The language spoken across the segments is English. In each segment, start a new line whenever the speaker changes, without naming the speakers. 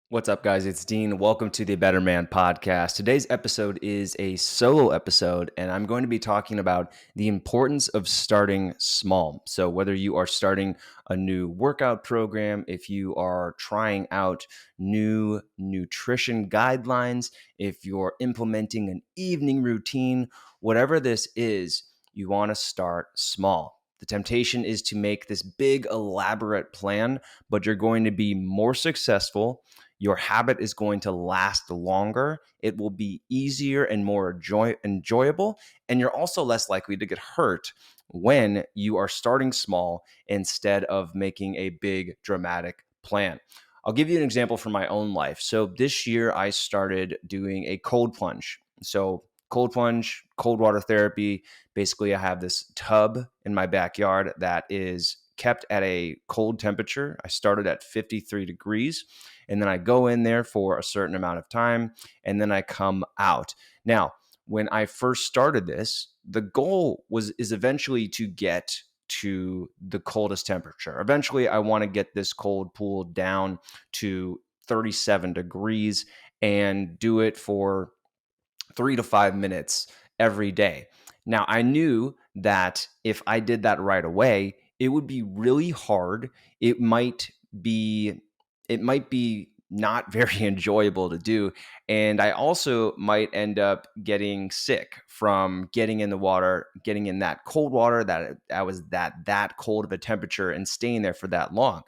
What's up, guys? It's Dean. Welcome to the Better Man podcast. Today's episode is a solo episode, and I'm going to be talking about the importance of starting small. So, whether you are starting a new workout program, if you are trying out new nutrition guidelines, if you're implementing an evening routine, whatever this is, you want to start small. The temptation is to make this big, elaborate plan, but you're going to be more successful. Your habit is going to last longer. It will be easier and more enjoyable. And you're also less likely to get hurt when you are starting small instead of making a big, dramatic plan. I'll give you an example from my own life. So this year, I started doing a cold plunge. So, cold plunge, cold water therapy. Basically, I have this tub in my backyard that is kept at a cold temperature. I started at 53 degrees, and then I go in there for a certain amount of time, and then I come out. Now, when I first started this, the goal is eventually to get to the coldest temperature. Eventually, I want to get this cold pool down to 37 degrees and do it for 3 to 5 minutes every day. Now, I knew that if I did that right away, it would be really hard. It might be not very enjoyable to do, and I also might end up getting sick from getting in the water, getting in that cold water that I was that cold of a temperature and staying there for that long.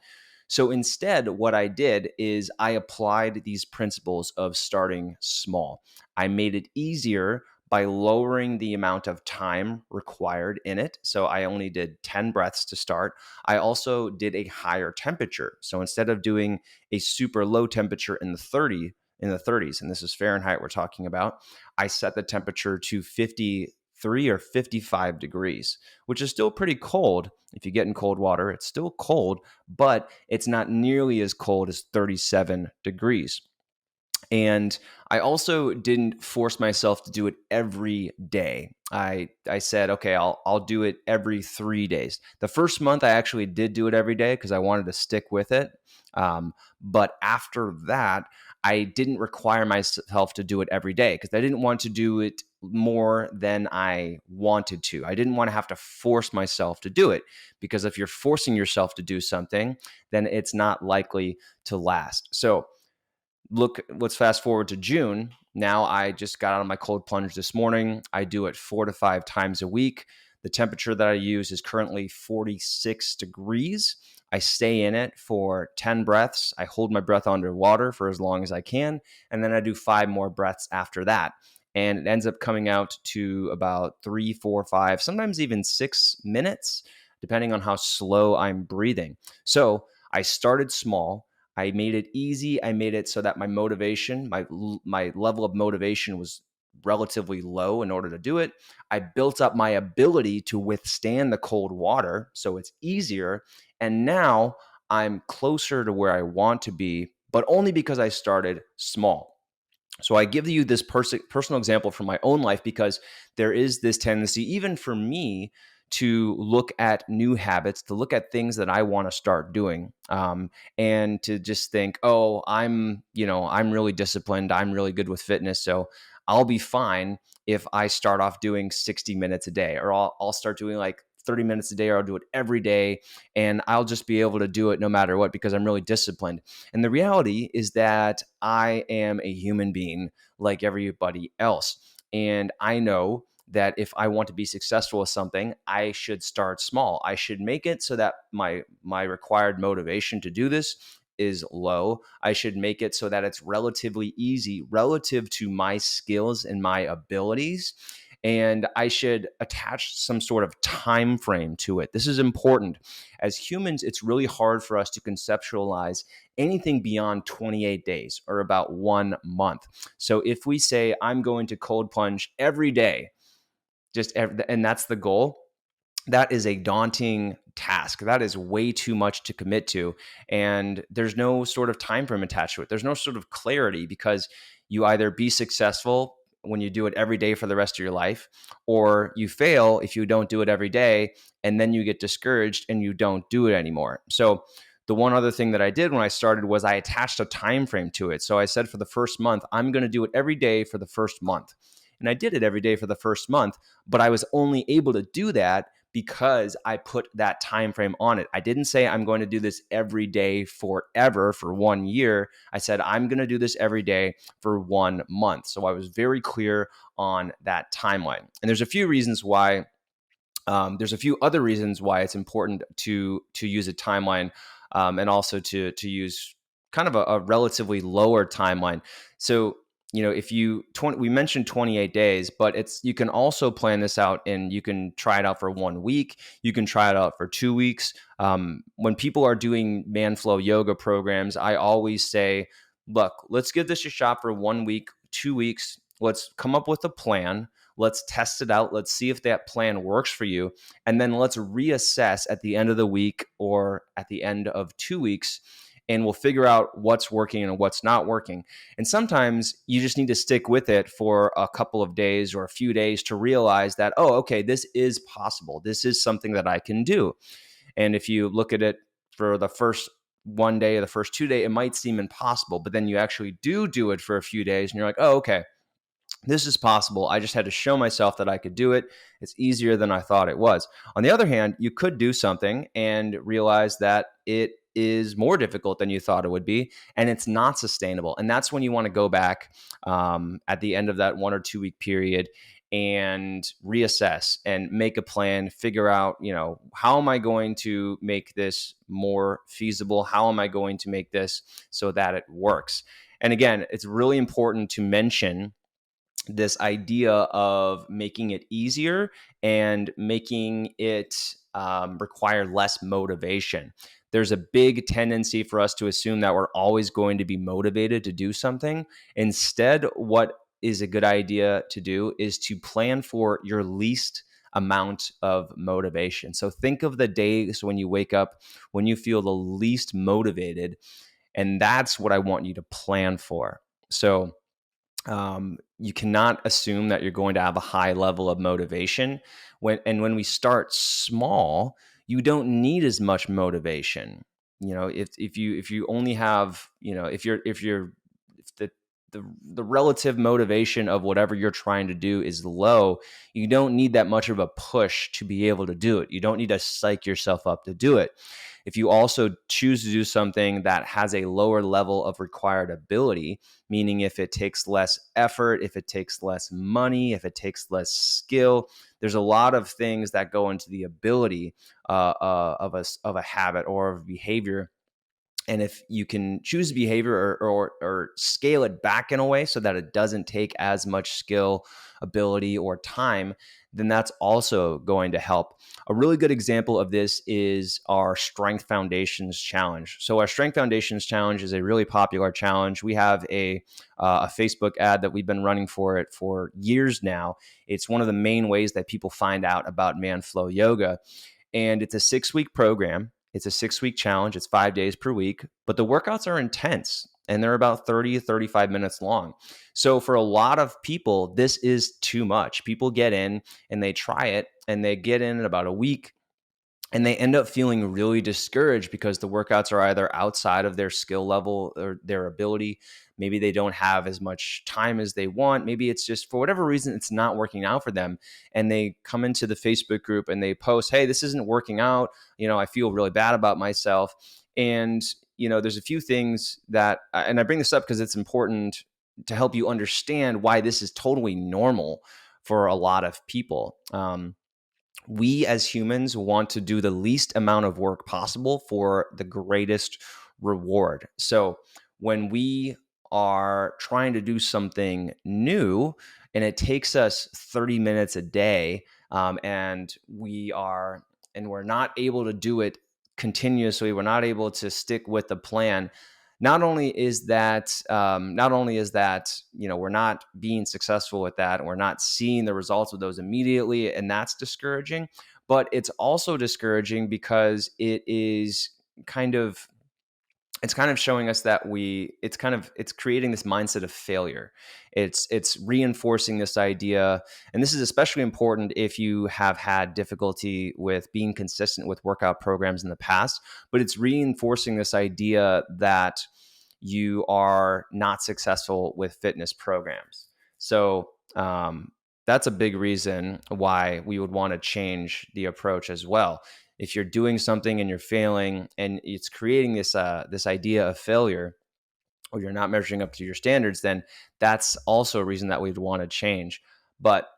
So instead, what I did is I applied these principles of starting small. I made it easier by lowering the amount of time required in it. So I only did 10 breaths to start. I also did a higher temperature. So instead of doing a super low temperature in the 30s, and this is Fahrenheit we're talking about, I set the temperature to 53 or 55 degrees, which is still pretty cold. If you get in cold water, it's still cold, but it's not nearly as cold as 37 degrees. And I also didn't force myself to do it every day. I said, okay, I'll do it every 3 days. The first month I actually did do it every day because I wanted to stick with it. But after that, I didn't require myself to do it every day because I didn't want to do it more than I wanted to. I didn't want to have to force myself to do it because if you're forcing yourself to do something, then it's not likely to last. So let's fast forward to June. Now I just got out of my cold plunge this morning. I do it 4 to 5 times a week. The temperature that I use is currently 46 degrees. I stay in it for 10 breaths. I hold my breath underwater for as long as I can, and then I do 5 more breaths after that. And it ends up coming out to about 3, 4, 5, sometimes even 6 minutes, depending on how slow I'm breathing. So I started small. I made it easy. I made it so that my motivation, my level of motivation was relatively low in order to do it. I built up my ability to withstand the cold water, so it's easier. And now I'm closer to where I want to be, but only because I started small. So I give you this personal example from my own life because there is this tendency, even for me, to look at new habits, to look at things that I want to start doing, and to just think, oh, I'm really disciplined. I'm really good with fitness, so I'll be fine if I start off doing 60 minutes a day, or I'll start doing like 30 minutes a day, or I'll do it every day, and I'll just be able to do it no matter what because I'm really disciplined. And the reality is that I am a human being like everybody else. And I know that if I want to be successful with something, I should start small. I should make it so that my required motivation to do this is low. I should make it so that it's relatively easy relative to my skills and my abilities. And I should attach some sort of time frame to it. This is important. As humans, it's really hard for us to conceptualize anything beyond 28 days or about 1 month. So if we say, I'm going to cold plunge every day, and that's the goal, that is a daunting task. That is way too much to commit to. And there's no sort of time frame attached to it. There's no sort of clarity because you either be successful when you do it every day for the rest of your life, or you fail if you don't do it every day, and then you get discouraged and you don't do it anymore. So the one other thing that I did when I started was I attached a time frame to it. So I said for the first month, I'm going to do it every day for the first month. And I did it every day for the first month, but I was only able to do that because I put that time frame on it. I didn't say I'm going to do this every day forever for 1 year. I said I'm going to do this every day for 1 month. So I was very clear on that timeline. And there's a few reasons why. There's a few other reasons why it's important to use a timeline, and also to use kind of a relatively lower timeline. So if we mentioned 28 days, but you can also plan this out, and you can try it out for 1 week. You can try it out for 2 weeks. When people are doing man flow yoga programs, I always say, look, let's give this a shot for 1 week, 2 weeks. Let's come up with a plan. Let's test it out. Let's see if that plan works for you. And then let's reassess at the end of the week or at the end of 2 weeks, and we'll figure out what's working and what's not working. And sometimes you just need to stick with it for a couple of days or a few days to realize that, oh, okay, this is possible. This is something that I can do. And if you look at it for the first 1 day or the first 2 days, it might seem impossible, but then you actually do it for a few days and you're like, oh, okay, this is possible. I just had to show myself that I could do it. It's easier than I thought it was. On the other hand, you could do something and realize that it is more difficult than you thought it would be, and it's not sustainable. And that's when you want to go back at the end of that 1 or 2 week period and reassess and make a plan, figure out, how am I going to make this more feasible? How am I going to make this so that it works? And again, it's really important to mention this idea of making it easier and making it require less motivation. There's a big tendency for us to assume that we're always going to be motivated to do something. Instead, what is a good idea to do is to plan for your least amount of motivation. So think of the days when you wake up, when you feel the least motivated, and that's what I want you to plan for. So you cannot assume that you're going to have a high level of motivation. When we start small, you don't need as much motivation. If you only have, if the relative motivation of whatever you're trying to do is low, you don't need that much of a push to be able to do it. You don't need to psych yourself up to do it. If you also choose to do something that has a lower level of required ability, meaning if it takes less effort, if it takes less money, if it takes less skill, there's a lot of things that go into the ability of a habit or of behavior. And if you can choose behavior or scale it back in a way so that it doesn't take as much skill, ability, or time, then that's also going to help. A really good example of this is our Strength Foundations Challenge. So our Strength Foundations Challenge is a really popular challenge. We have a Facebook ad that we've been running for it for years now. It's one of the main ways that people find out about Man Flow Yoga. And it's a 6-week program. It's a 6-week challenge. It's 5 days per week, but the workouts are intense and they're about 30 to 35 minutes long. So for a lot of people, this is too much. People get in and they try it and they get in about a week and they end up feeling really discouraged because the workouts are either outside of their skill level or their ability. Maybe they don't have as much time as they want. Maybe it's just for whatever reason, it's not working out for them. And they come into the Facebook group and they post, hey, this isn't working out. I feel really bad about myself. And, there's a few things that, and I bring this up because it's important to help you understand why this is totally normal for a lot of people. We as humans want to do the least amount of work possible for the greatest reward. So when we are trying to do something new and it takes us 30 minutes a day, and we're not able to do it continuously, we're not able to stick with the plan. Not only is that we're not being successful with that, and we're not seeing the results of those immediately, and that's discouraging. But it's also discouraging because it is kind of it's kind of showing us that it's creating this mindset of failure. It's reinforcing this idea, and this is especially important if you have had difficulty with being consistent with workout programs in the past, but it's reinforcing this idea that you are not successful with fitness programs. So that's a big reason why we would want to change the approach as well. If you're doing something and you're failing, and it's creating this idea of failure, or you're not measuring up to your standards, then that's also a reason that we'd want to change. But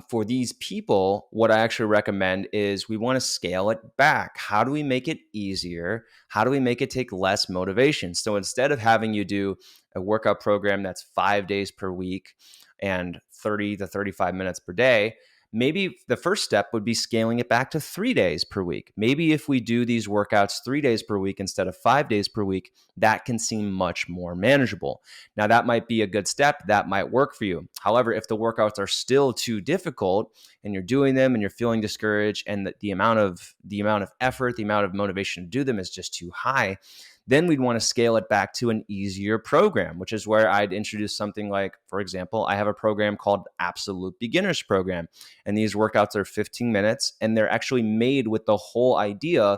for these people, what I actually recommend is we want to scale it back. How do we make it easier? How do we make it take less motivation? So instead of having you do a workout program that's 5 days per week and 30 to 35 minutes per day, maybe the first step would be scaling it back to 3 days per week. Maybe if we do these workouts 3 days per week instead of 5 days per week, that can seem much more manageable. Now, that might be a good step. That might work for you. However, if the workouts are still too difficult and you're doing them and you're feeling discouraged, and the amount of effort, the amount of motivation to do them is just too high, then we'd want to scale it back to an easier program, which is where I'd introduce something like, for example, I have a program called Absolute Beginners Program. And these workouts are 15 minutes, and they're actually made with the whole idea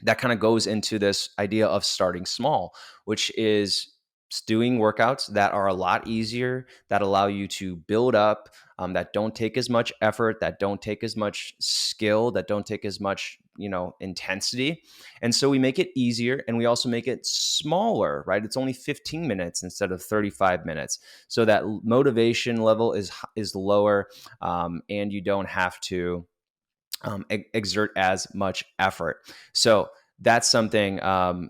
that kind of goes into this idea of starting small, which is doing workouts that are a lot easier, that allow you to build up, that don't take as much effort, that don't take as much skill, that don't take as much, intensity. And so we make it easier, and we also make it smaller, right? It's only 15 minutes instead of 35 minutes. So that motivation level is lower, and you don't have to exert as much effort. So that's something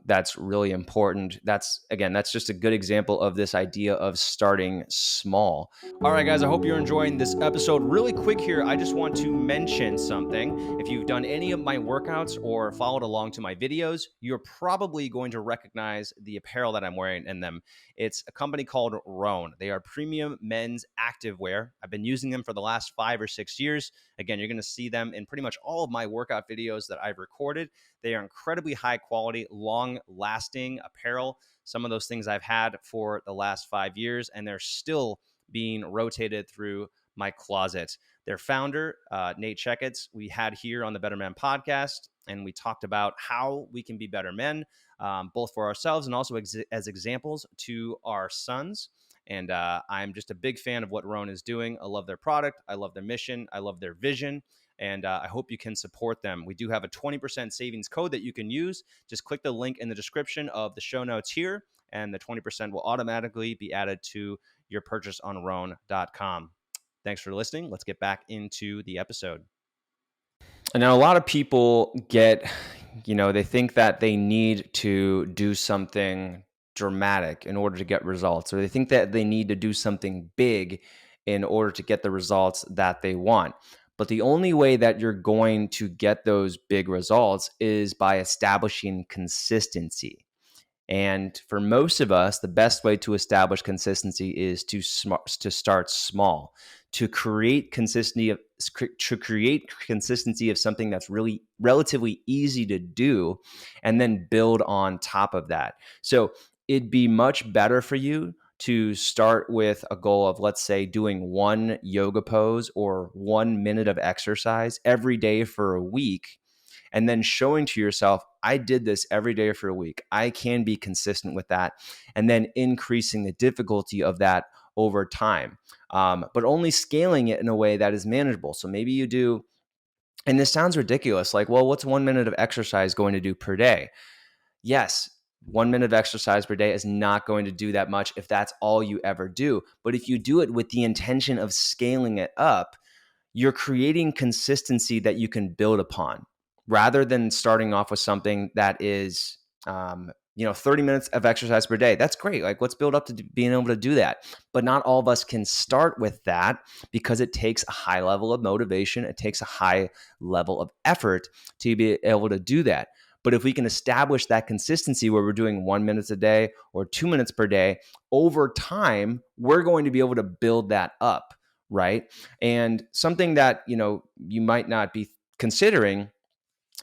that's really important. That's just a good example of this idea of starting small. All right, guys, I hope you're enjoying this episode. Really quick here, I just want to mention something. If you've done any of my workouts or followed along to my videos, you're probably going to recognize the apparel that I'm wearing in them. It's a company called Rhone. They are premium men's activewear. I've been using them for the last 5 or 6 years. Again, you're going to see them in pretty much all of my workout videos that I've recorded. They are incredibly high quality, long lasting apparel. Some of those things I've had for the last 5 years, and they're still being rotated through my closet. Their founder, Nate Checketts, we had here on the Better Man podcast, and we talked about how we can be better men, both for ourselves and also as examples to our sons. And I'm just a big fan of what Rhone is doing. I love their product. I love their mission. I love their vision. And I hope you can support them. We do have a 20% savings code that you can use. Just click the link in the description of the show notes here, and the 20% will automatically be added to your purchase on Rhone.com. Thanks for listening. Let's get back into the episode. And now a lot of people they think that they need to do something dramatic in order to get results, or they think that they need to do something big in order to get the results that they want. But the only way that you're going to get those big results is by establishing consistency. And for most of us, the best way to establish consistency is to start small, to create consistency of something that's really relatively easy to do, and then build on top of that. So it'd be much better for you to start with a goal of, let's say, doing one yoga pose or 1 minute of exercise every day for a week, and then showing to yourself, I did this every day for a week. I can be consistent with that, and then increasing the difficulty of that over time, but only scaling it in a way that is manageable. So maybe you do, and this sounds ridiculous, like, well, what's 1 minute of exercise going to do per day? Yes, 1 minute of exercise per day is not going to do that much if that's all you ever do. But if you do it with the intention of scaling it up, you're creating consistency that you can build upon, rather than starting off with something that is 30 minutes of exercise per day. That's great. Like, let's build up to being able to do that. But not all of us can start with that, because it takes a high level of motivation. It takes a high level of effort to be able to do that. But if we can establish that consistency where we're doing 1 minute a day or 2 minutes per day, over time, we're going to be able to build that up, right? And something that, you might not be considering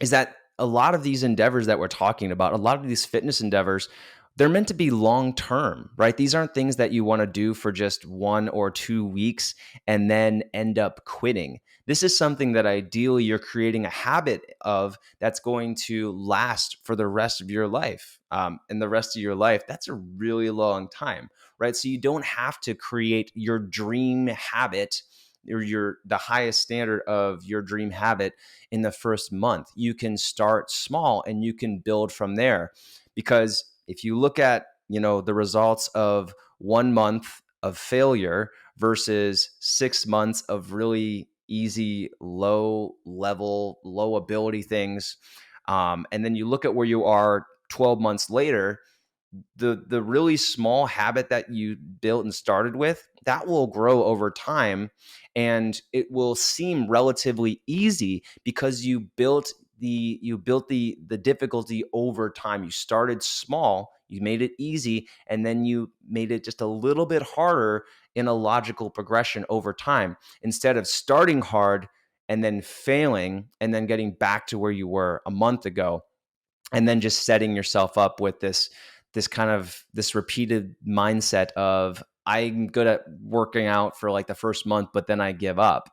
is that a lot of these endeavors that we're talking about, a lot of these fitness endeavors, they're meant to be long term, right? These aren't things that you want to do for just 1 or 2 weeks and then end up quitting. This is something that ideally you're creating a habit of that's going to last for the rest of your life. And the rest of your life, that's a really long time, right? So you don't have to create your dream habit or the highest standard of your dream habit in the first month. You can start small and you can build from there. Because if you look at, the results of 1 month of failure versus 6 months of really easy, low level, low ability things, and then you look at where you are 12 months later, the really small habit that you built and started with, that will grow over time, and it will seem relatively easy because you built the difficulty over time. You started small, you made it easy, and then you made it just a little bit harder in a logical progression over time, instead of starting hard and then failing and then getting back to where you were a month ago, and then just setting yourself up with this repeated mindset of, I'm good at working out for like the first month, but then I give up.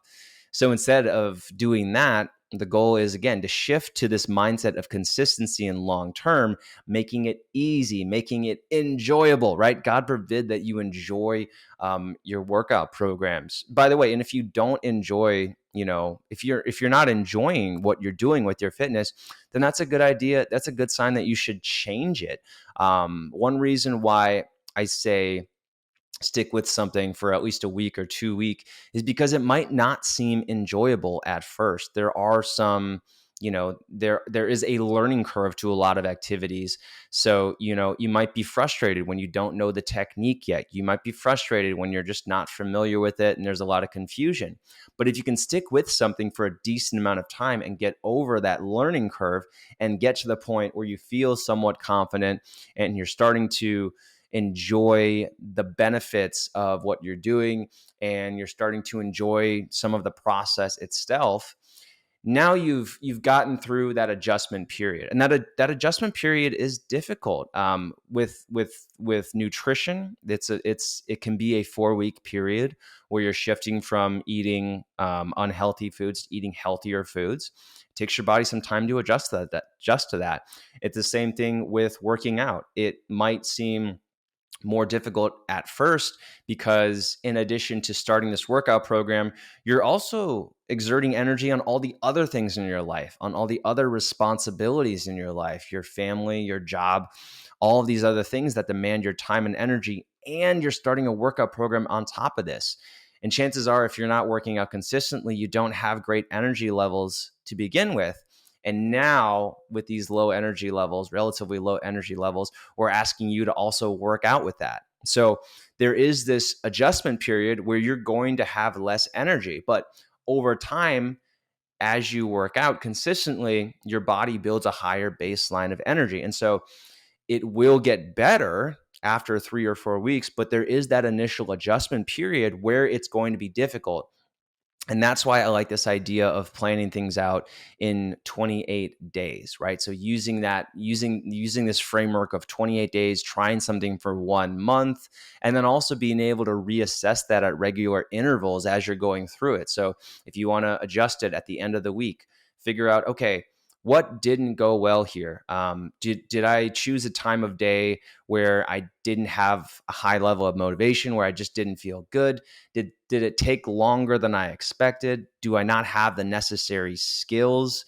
So instead of doing that, the goal is, again, to shift to this mindset of consistency and long term, making it easy, making it enjoyable, right? God forbid that you enjoy your workout programs. By the way, and if you don't enjoy, if you're not enjoying what you're doing with your fitness, then that's a good idea. That's a good sign that you should change it. One reason why I say stick with something for at least a week or 2 week is because it might not seem enjoyable at first. There are some, there is a learning curve to a lot of activities. So, you might be frustrated when you don't know the technique yet. You might be frustrated when you're just not familiar with it and there's a lot of confusion. But if you can stick with something for a decent amount of time and get over that learning curve and get to the point where you feel somewhat confident and you're starting to enjoy the benefits of what you're doing and you're starting to enjoy some of the process itself, now you've gotten through that adjustment period, and that adjustment period is difficult. With nutrition, it can be a 4 week period where you're shifting from eating unhealthy foods to eating healthier foods. It takes your body some time to adjust to that. It's the same thing with working out. It might seem more difficult at first because, in addition to starting this workout program, you're also exerting energy on all the other things in your life, on all the other responsibilities in your life, your family, your job, all of these other things that demand your time and energy, and you're starting a workout program on top of this. And chances are, if you're not working out consistently, you don't have great energy levels to begin with. And now, with these low energy levels, relatively low energy levels, we're asking you to also work out with that. So there is this adjustment period where you're going to have less energy. But over time, as you work out consistently, your body builds a higher baseline of energy. And so it will get better after 3 or 4 weeks, but there is that initial adjustment period where it's going to be difficult. And that's why I like this idea of planning things out in 28 days, right? So using this framework of 28 days, trying something for 1 month, and then also being able to reassess that at regular intervals as you're going through it. So if you want to adjust it at the end of the week, figure out, okay, what didn't go well here? Did I choose a time of day where I didn't have a high level of motivation, where I just didn't feel good? Did it take longer than I expected? Do I not have the necessary skills?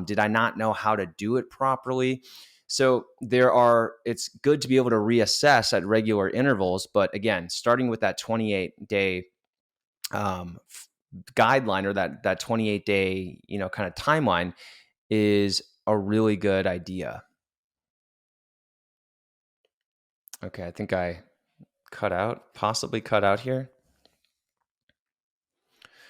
Did I not know how to do it properly? So it's good to be able to reassess at regular intervals. But again, starting with that 28-day guideline, or that 28-day, kind of timeline, is a really good idea. Okay, I think I possibly cut out here.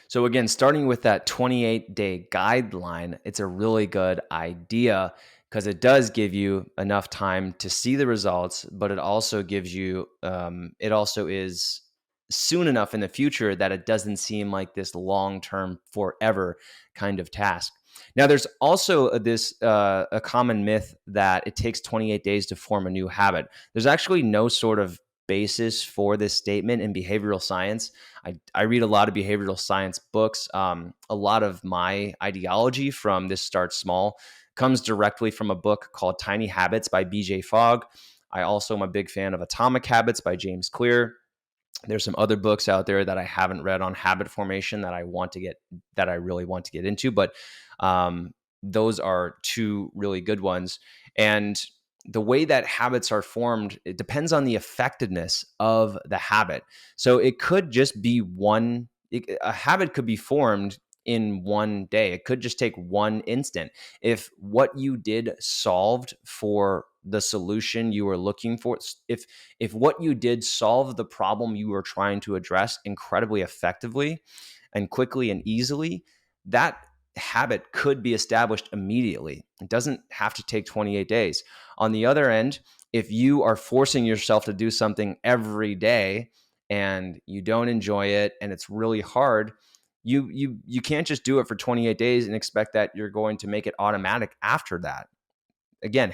So again, starting with that 28-day guideline, it's a really good idea because it does give you enough time to see the results, but it also is soon enough in the future that it doesn't seem like this long-term, forever kind of task. Now, there's also this a common myth that it takes 28 days to form a new habit. There's actually no sort of basis for this statement in behavioral science. I read a lot of behavioral science books. A lot of my ideology from this Start Small comes directly from a book called Tiny Habits by BJ Fogg. I also am a big fan of Atomic Habits by James Clear. There's some other books out there that I haven't read on habit formation that I really want to get into, but um, those are two really good ones. And the way that habits are formed, it depends on the effectiveness of the habit. So it could just be a habit could be formed in one day. It could just take one instant. If what you did solved for the solution you were looking for, if what you did solved the problem you were trying to address incredibly effectively and quickly and easily, that habit could be established immediately. It doesn't have to take 28 days. On the other end, if you are forcing yourself to do something every day and you don't enjoy it and it's really hard, you can't just do it for 28 days and expect that you're going to make it automatic after that. Again,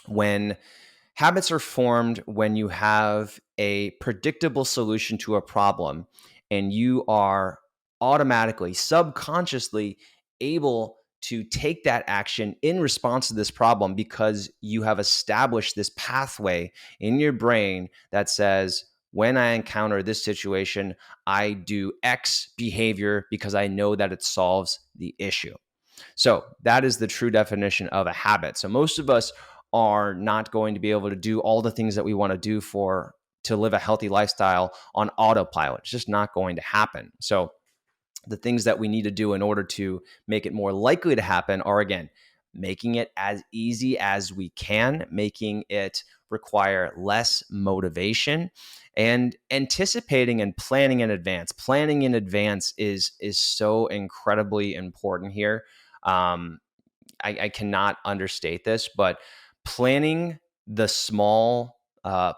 when habits are formed when you have a predictable solution to a problem and you are automatically, subconsciously able to take that action in response to this problem because you have established this pathway in your brain that says, when I encounter this situation, I do X behavior because I know that it solves the issue. So that is the true definition of a habit. So most of us are not going to be able to do all the things that we want to do to live a healthy lifestyle on autopilot. It's just not going to happen. So the things that we need to do in order to make it more likely to happen are, again, making it as easy as we can, making it require less motivation, and anticipating and planning in advance. Planning in advance is so incredibly important here. Um, I cannot understate this, but planning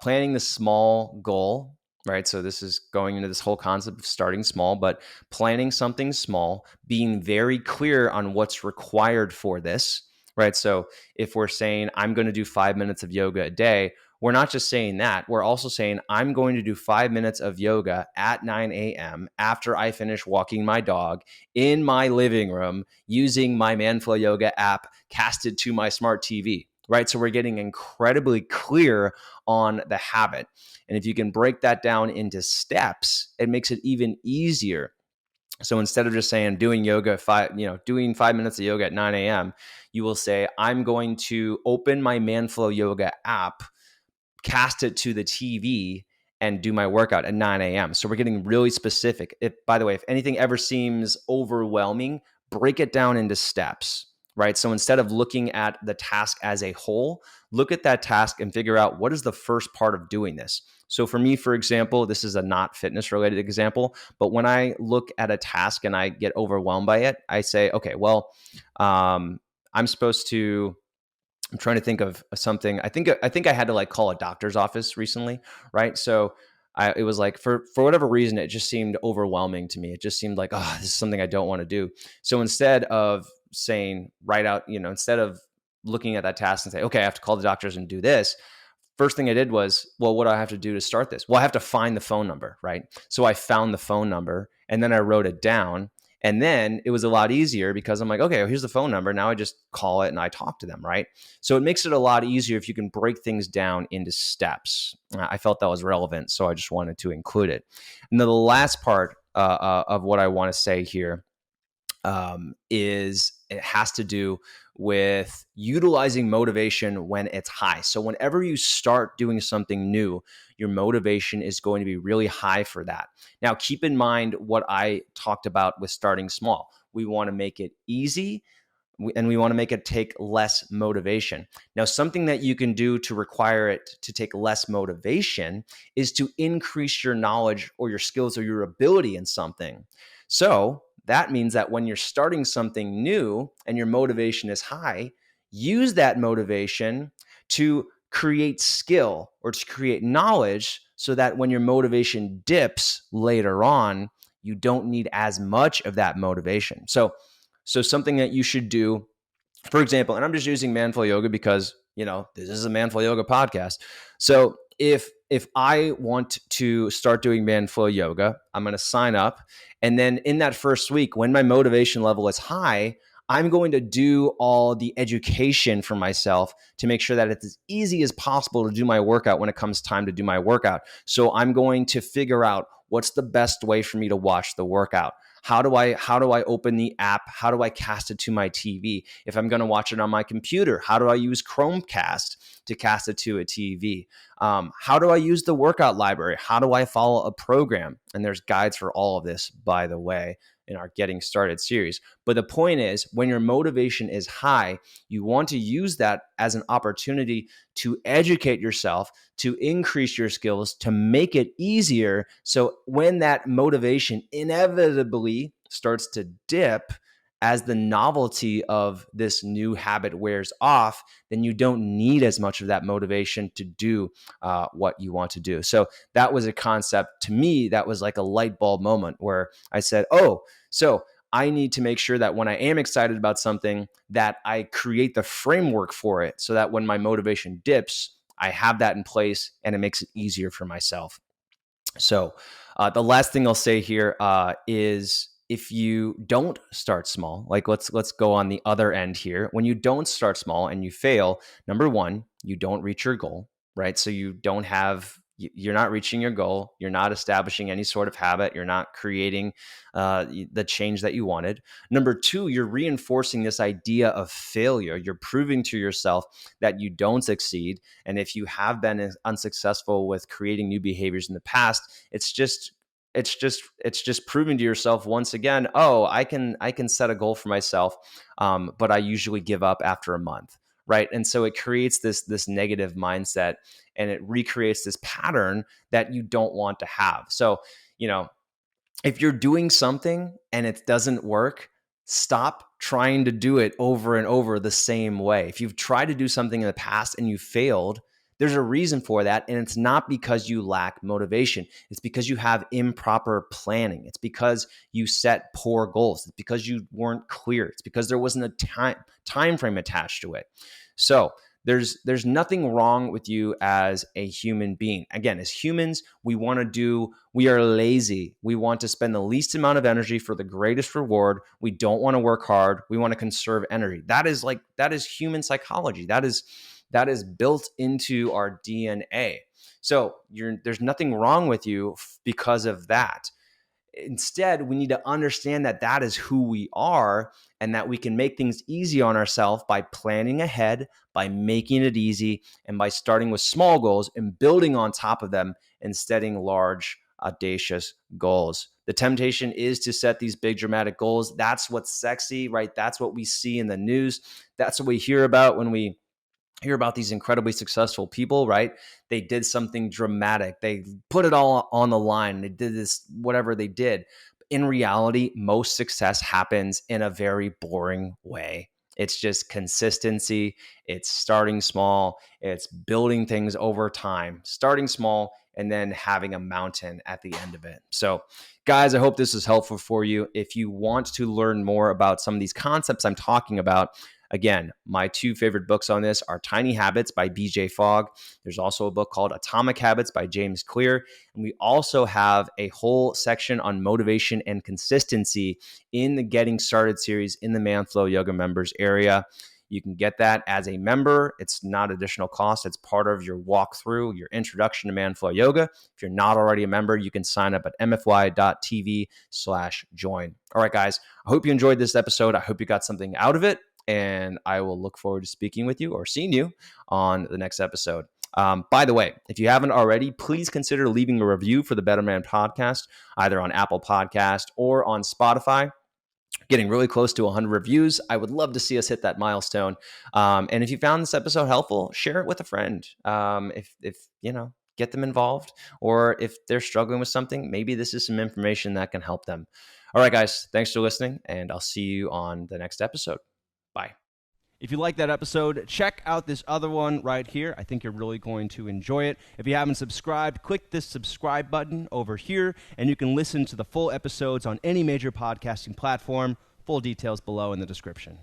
planning the small goal, right? So this is going into this whole concept of starting small, but planning something small, being very clear on what's required for this, right? So if we're saying I'm going to do 5 minutes of yoga a day, we're not just saying that. We're also saying I'm going to do 5 minutes of yoga at 9 a.m. after I finish walking my dog in my living room using my Manflow Yoga app casted to my smart TV, right? So we're getting incredibly clear on the habit. And if you can break that down into steps, it makes it even easier. So instead of just saying doing 5 minutes of yoga at 9 a.m., you will say, I'm going to open my Manflow Yoga app, cast it to the TV, and do my workout at 9 a.m. So we're getting really specific. By the way, if anything ever seems overwhelming, break it down into steps, right? So instead of looking at the task as a whole, look at that task and figure out what is the first part of doing this. So for me, for example, this is a not fitness related example, but when I look at a task and I get overwhelmed by it, I say, okay, well, I'm supposed to I'm trying to think of something. I think I had to like call a doctor's office recently, right? So it was like for whatever reason, it just seemed overwhelming to me. It just seemed like, oh, this is something I don't want to do. So instead of saying instead of looking at that task and say, okay, I have to call the doctors and do this. First thing I did was, well, what do I have to do to start this? Well, I have to find the phone number, right? So I found the phone number and then I wrote it down. And then it was a lot easier because I'm like, okay, well, here's the phone number. Now I just call it and I talk to them, right? So it makes it a lot easier if you can break things down into steps. I felt that was relevant, so I just wanted to include it. And then the last part of what I want to say here is it has to do with utilizing motivation when it's high. So whenever you start doing something new, your motivation is going to be really high for that. Now, keep in mind what I talked about with starting small. We want to make it easy and we want to make it take less motivation. Now, something that you can do to require it to take less motivation is to increase your knowledge or your skills or your ability in something. So that means that when you're starting something new and your motivation is high, use that motivation to create skill or to create knowledge so that when your motivation dips later on, you don't need as much of that motivation. So So something that you should do, for example, and I'm just using Manful Yoga because, this is a Manful Yoga podcast. So if I want to start doing Manful Yoga, I'm going to sign up. And then in that first week, when my motivation level is high, I'm going to do all the education for myself to make sure that it's as easy as possible to do my workout when it comes time to do my workout. So I'm going to figure out what's the best way for me to watch the workout. How do I open the app? How do I cast it to my TV? If I'm going to watch it on my computer, how do I use Chromecast to cast it to a TV? How do I use the workout library? How do I follow a program? And there's guides for all of this, by the way, in our Getting Started series. But the point is, when your motivation is high, you want to use that as an opportunity to educate yourself, to increase your skills, to make it easier. So when that motivation inevitably starts to dip, as the novelty of this new habit wears off, then you don't need as much of that motivation to do what you want to do. So that was a concept to me that was like a light bulb moment where I said, oh, so I need to make sure that when I am excited about something, that I create the framework for it so that when my motivation dips, I have that in place and it makes it easier for myself. So the last thing I'll say here is if you don't start small, like let's go on the other end here. When you don't start small and you fail, number one, you don't reach your goal, right? So you're not reaching your goal. You're not establishing any sort of habit. You're not creating the change that you wanted. Number two, you're reinforcing this idea of failure. You're proving to yourself that you don't succeed. And if you have been unsuccessful with creating new behaviors in the past, it's just proving to yourself once again, oh, I can set a goal for myself, but I usually give up after a month, right? And so it creates this negative mindset, and it recreates this pattern that you don't want to have. So, if you're doing something and it doesn't work, stop trying to do it over and over the same way. If you've tried to do something in the past and you failed, there's a reason for that. And it's not because you lack motivation. It's because you have improper planning. It's because you set poor goals. It's because you weren't clear. It's because there wasn't a time frame attached to it. So there's nothing wrong with you as a human being. Again, as humans, we are lazy. We want to spend the least amount of energy for the greatest reward. We don't want to work hard. We want to conserve energy. That is human psychology. That is built into our DNA. So there's nothing wrong with you because of that. Instead, we need to understand that that is who we are and that we can make things easy on ourselves by planning ahead, by making it easy, and by starting with small goals and building on top of them and setting large, audacious goals. The temptation is to set these big dramatic goals. That's what's sexy, right? That's what we see in the news. That's what we hear about when we hear about these incredibly successful people, right? They did something dramatic. They put it all on the line. They did this, whatever they did. In reality, most success happens in a very boring way. It's just consistency. It's starting small. It's building things over time, starting small and then having a mountain at the end of it. So guys, I hope this is helpful for you. If you want to learn more about some of these concepts I'm talking about, again, my two favorite books on this are Tiny Habits by BJ Fogg. There's also a book called Atomic Habits by James Clear. And we also have a whole section on motivation and consistency in the Getting Started series in the Manflow Yoga members area. You can get that as a member. It's not additional cost. It's part of your walkthrough, your introduction to Manflow Yoga. If you're not already a member, you can sign up at mfy.tv/join. All right, guys, I hope you enjoyed this episode. I hope you got something out of it. And I will look forward to speaking with you or seeing you on the next episode. By the way, if you haven't already, please consider leaving a review for the Better Man podcast, either on Apple Podcast or on Spotify. Getting really close to 100 reviews. I would love to see us hit that milestone. And if you found this episode helpful, share it with a friend. If get them involved, or if they're struggling with something, maybe this is some information that can help them. All right, guys, thanks for listening, and I'll see you on the next episode. Bye. If you like that episode, check out this other one right here. I think you're really going to enjoy it. If you haven't subscribed, click this subscribe button over here, and you can listen to the full episodes on any major podcasting platform. Full details below in the description.